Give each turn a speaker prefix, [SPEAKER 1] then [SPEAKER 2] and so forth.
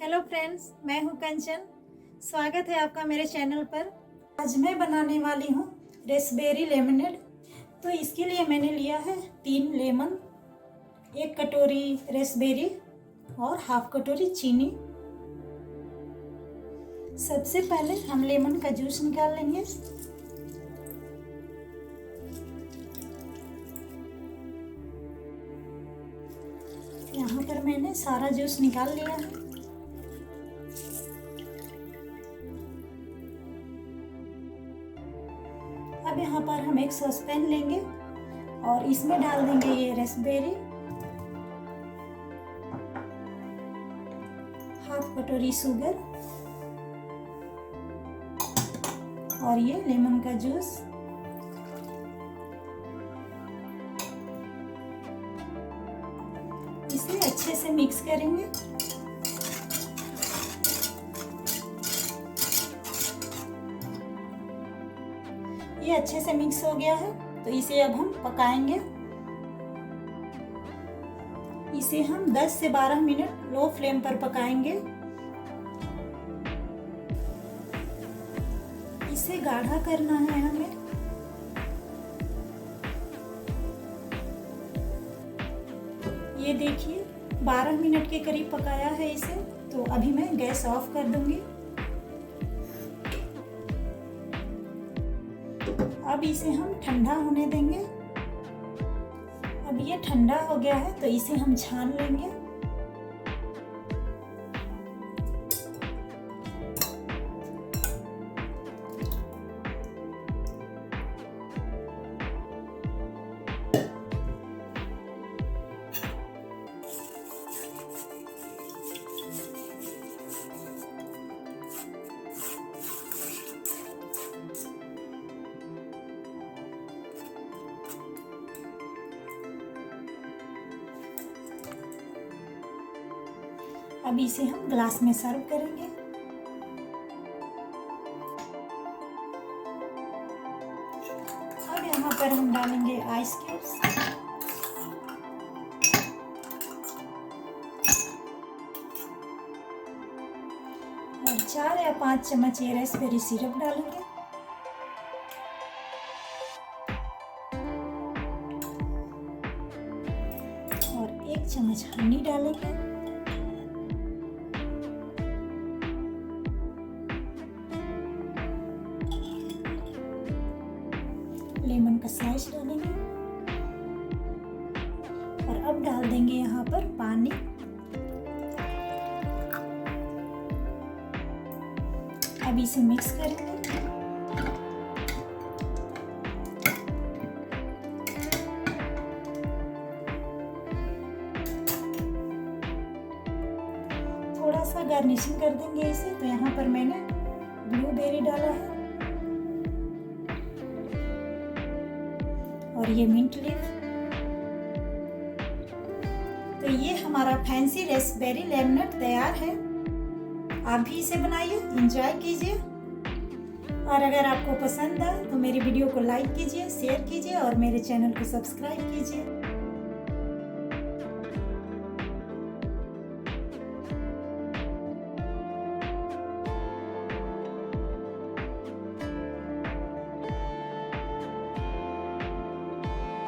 [SPEAKER 1] Hello friends, मैं हूं कंचन। स्वागत है आपका मेरे चैनल पर। आज मैं बनाने वाली हूं रेसबेरी लेमनेड। तो इसके लिए मैंने लिया है 3 लेमन, 1 कटोरी रेसबेरी और हाफ कटोरी चीनी। सबसे पहले हम लेमन का जूस निकाल लेंगे। यहाँ पर मैंने सारा जूस निकाल लिया है। अब यहाँ पर हम एक सॉसपैन लेंगे और इसमें डाल देंगे ये रेसबेरी, हाफ कटोरी शुगर और ये लेमन का जूस। इसे अच्छे से मिक्स करेंगे। ये अच्छे से मिक्स हो गया है, तो इसे अब हम पकाएंगे। इसे हम 10 से 12 मिनट लो फ्लेम पर पकाएंगे। इसे गाढ़ा करना है हमें। ये देखिए 12 मिनट के करीब पकाया है इसे। तो अभी मैं गैस ऑफ कर दूंगी। अब इसे हम ठंडा होने देंगे। अब ये ठंडा हो गया है, तो इसे हम छान लेंगे। अब इसे हम ग्लास में सर्व करेंगे। अब यहाँ पर हम डालेंगे आइस क्यूब्स। और 4 या 5 चम्मच ये रेसबेरी सिरप डालेंगे। और 1 चम्मच हनी डालेंगे। लेमन का स्लाइस डालेंगे और अब डाल देंगे यहाँ पर पानी। अब इसे मिक्स करेंगे। थोड़ा सा गार्निशिंग कर देंगे इसे। तो यहाँ पर मैंने ब्लूबेरी डाला है और ये मिंट लीफ। तो ये हमारा फैंसी रेसबेरी लेमनेड तैयार है। आप भी इसे बनाइए, एंजॉय कीजिए। और अगर आपको पसंद आए तो मेरी वीडियो को लाइक कीजिए, शेयर कीजिए और मेरे चैनल को सब्सक्राइब कीजिए।